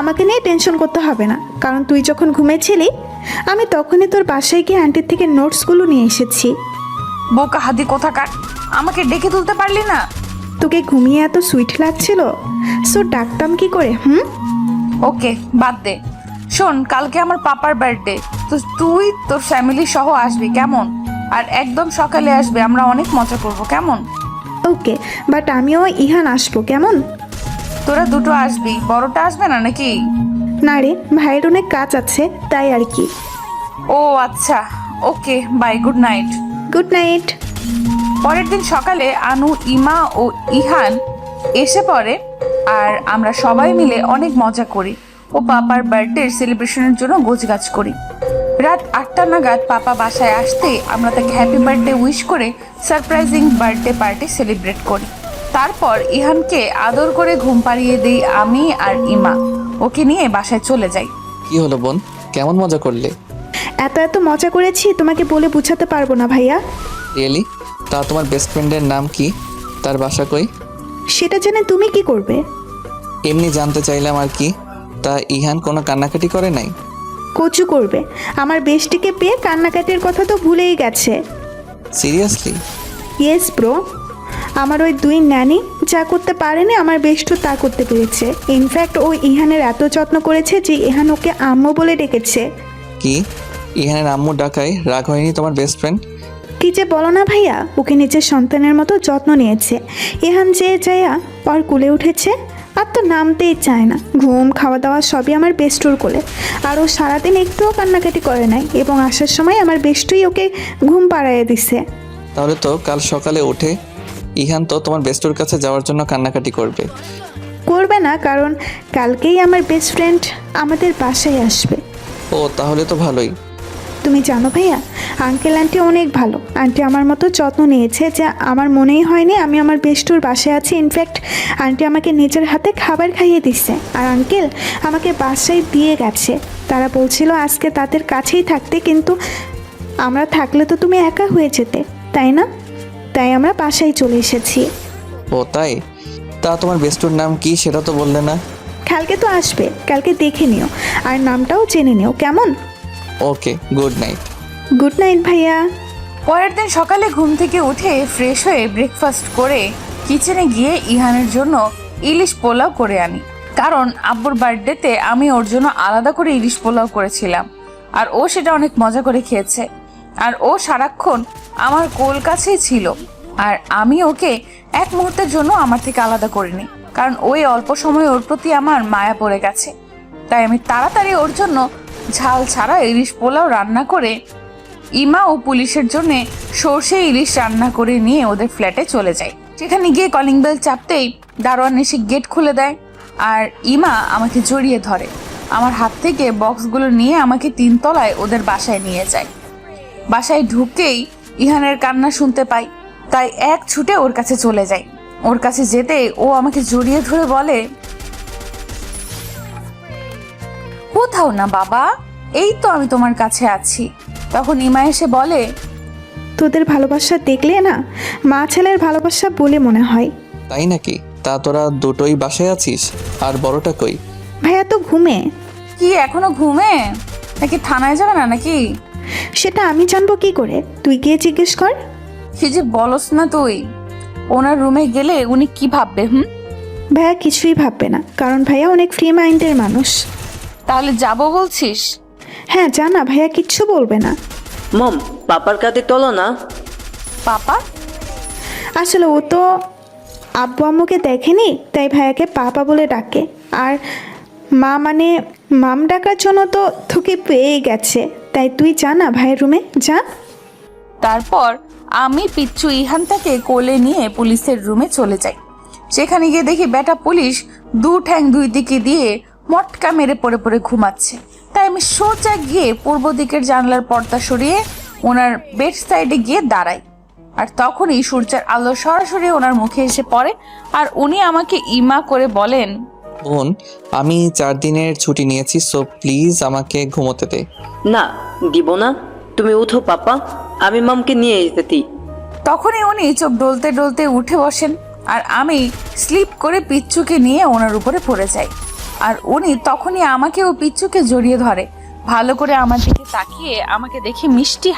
আমাকে নিয়ে টেনশন করতে হবে না, কারণ তুই যখন ঘুমিয়েছিলি আমি তখনই তোর বাসায় গিয়ে আন্টির থেকে নোটসগুলো নিয়ে এসেছি। বোকা হাদি কোথাকার, আমাকে ডেকে তুলতে পারলি না? তোকে ঘুমিয়ে এত সুইট লাগছিল, সো ডাকতাম কি করে? ওকে বাদ দে। শোন, কালকে আমার পাপার বার্থডে, তো তুই তোর ফ্যামিলি সহ আসবি কেমন? আর একদম সকালে আসবে, আমরা অনেক মজা করব কেমন? ওকে, বাট আমিও ইহান আসবো কেমন? তোরা দুটো আসবি, বড়টা আসবে না নাকি? না রে, ভাইয়ের অনেক কাজ আছে তাই আর কি। ও আচ্ছা, okay bye, good night. Good night. পরের দিন সকালে আনু, ইমা ও ইহান এসে পড়ে আর আমরা সবাই মিলে অনেক মজা করি ও পাপার বার্থডে সেলিব্রেশনের জন্য গোছগাছ করি। রাত 8টা নাগাদ পাপা বাসায় আসতে আমরা তাকে হ্যাপি বার্থডে উইশ করে সারপ্রাইজিং বার্থডে পার্টি সেলিব্রেট করি। তারপর ইহানকে আদর করে ঘুম পাড়িয়ে দিই আমি আর ইমা, ওকে নিয়ে বাসায় চলে যাই। কি হলো বোন, কেমন মজা করলে? এত এত মজা করেছি তোমাকে বলে বুঝাতে পারবো না ভাইয়া। রিয়েলি? তা তোমার বেস্ট ফ্রেন্ডের নাম কি? তার বাসা কই? সেটা জেনে তুমি কি করবে? এমনি জানতে চাইলাম আর কি। তা ইহান কোনো কান্নাকাটি করে নাই? কচু করবে, আমার বেস্টিকে পেয়ে কান্নাকাটির কথা তো ভুলেই গেছে। সিরিয়াসলি? ইয়েস ব্রো, আমার ওই দুই ন্যানি যা করতে পারেনি আমার বেস্টু তা করতে পেরেছে। ইনফ্যাক্ট ও ইহানের এত যত্ন করেছে যে ইহান ওকে আম্মু বলে ডেকেছে। কি ইহানের আম্মু ডাকায় রাগ হয়নি তোমার বেস্ট ফ্রেন্ড? কি যে বলো না ভাইয়া, ওকে নিজের সন্তানের মতো যত্ন নিয়েছে। ইহান যে যাইয়া পর কুলে উঠেছে আর তো নামতেই চায় না। ঘুম খাওয়া দাওয়া সবই আমার বেস্টুর কোলে, আর ও সারাদিন একটুও কান্নাকাটি করে নাই এবং আসার সময় আমার বেস্টুই ওকে ঘুম পাড়াইয়ে দিছে। তাহলে তো কাল সকালে উঠে ইহান তো তোমার বেস্টুর কাছে যাওয়ার জন্য কান্নাকাটি করবে। করবে না, কারণ কালকেই আমার বেস্ট ফ্রেন্ড আমাদের বাসায় আসবে। ও তাহলে তো ভালোই। তুমি জানো ভাইয়া, আঙ্কেল আন্টি অনেক ভালো। আন্টি আমার মতো যত্ন নিয়েছে যে আমার মনেই হয়নি আমি আমার বেস্টুর বাসায় আছি। ইনফ্যাক্ট আন্টি আমাকে নিজের হাতে খাবার খাইয়ে দিচ্ছে, আর আঙ্কেল আমাকে বাসায় দিয়ে গেছে। তারা বলছিল আজকে তাদের কাছেই থাকতে, কিন্তু আমরা থাকলে তো তুমি একা হয়ে যেতে, তাই না? তাই আমরা বাসায় চলে এসেছি। ও তাই? তা তোমার বেস্টুর নাম কি সেটা তো বললে না। কালকে তো আসবে, কালকে দেখে নিও আর নামটাও জেনে নিও কেমন? ওকে, গুড নাইট। গুড নাইট ভাইয়া। পরের দিন সকালে ঘুম থেকে উঠে ফ্রেশ হয়ে ব্রেকফাস্ট করে কিচেনে গিয়ে ইহানের জন্য ইলিশ পোলাও করে আনি, কারণ আব্বুর বার্থডেতে আমি ওর জন্য আলাদা করে ইলিশ পোলাও করেছিলাম আর ও সেটা অনেক মজা করে খেয়েছে। আর ও সারাক্ষণ আমার কোল কাছেই ছিল, আর আমি ওকে এক মুহূর্তের জন্য আমার থেকে আলাদা করিনি, কারণ ওই অল্প সময় ওর প্রতি আমার মায়া পড়ে গেছে। তাই আমি তাড়াতাড়ি ওর জন্য ঝাল ছাড়া ইলিশ পোলাও রান্না করে ইমা ও পুলিশের জন্য সর্ষে ইলিশ রান্না করে নিয়ে ওদের ফ্ল্যাটে চলে যায়। সেখানে গিয়ে কলিং বেল চাপতেই দারোয়ান এসে গেট খুলে দেয় আর ইমা আমাকে জড়িয়ে ধরে, আমার হাত থেকে বক্সগুলো নিয়ে আমাকে 3 তলায় ওদের বাসায় নিয়ে যায়। বাসায় ঢুকতেই ইহানের কান্না শুনতে পাই, তাই এক ছুটে ওর কাছে চলে যাই। ওর কাছে যেতে ও আমাকে জড়িয়ে ধরে বলে, কোথাও না বাবা, এই তো আমি তোমার কাছে আছি। তখন ইমা এসে বলে, তোদের ভালোবাসা দেখলে না মা ছেলের ভালোবাসা বলে মনে হয়। তাই নাকি? তা তোরা দুটোই বাসায় আছিস? আর বড়টা কই? ভাইয়া তো ঘুমে। কি এখনো ঘুমে? নাকি থানায় যাবে না নাকি? সেটা আমি জানবো কি করে? তুই গিয়ে জিজ্ঞেস কর। কি যে বলস না তুই, ওনার রুমে গেলে উনি কি ভাববে? ভাইয়া কিছুই ভাববে না, কারণ ভাইয়া অনেক ফ্রি মাইন্ডের মানুষ। তাহলে যাবো বলছিস? হ্যাঁ জানা, ভাইয়া কিচ্ছু বলবে না। মম, পাপার কাঁধে তোলো না। পাপা? আসলে ও তো আব্বু আম্মুকে দেখেনি, তাই ভাইয়াকে পাপা বলে ডাকে। আর মা মানে মাম ডাকার জন্য তো তোকে পেয়ে গেছে, তাই তুই জানা ভাইয়ের রুমে যা। তারপর আমি পিচ্চু ইহানটাকে কোলে নিয়ে পুলিশের রুমে চলে যাই। সেখানে গিয়ে দেখি বেটা পুলিশ 2 ঠ্যাং 2 দিকে দিয়ে মটকা মেরে পড়ে পড়ে ঘুমাচ্ছে। তাই আমি সোজা গিয়ে পূর্ব দিকের জানলার পর্দা সরিয়ে ওনার বেড সাইডে গিয়ে দাঁড়াই। আর তখনই সূর্যের আলো সরাসরি ওনার মুখে এসে পড়ে আর উনি আমাকে ইমা করে বলেন, বোন, আমি 4 দিনের ছুটি নিয়েছি, সো প্লিজ আমাকে ঘুমোতে দে। না, দিব না। তুমি উঠো পাপা, আমি মামকে নিয়ে যেতে। তখনই উনি চোখ ডলতে ডলতে উঠে বসেন আর আমি স্লিপ করে পিচ্চুকে নিয়ে ওনার উপরে পড়ে যাই। আর উনি তখনই আমাকে ও পিচ্চুকে জড়িয়ে ধরে, ভালো করে আমার দিকে তাকিয়ে আমাকে দেখে মিষ্টি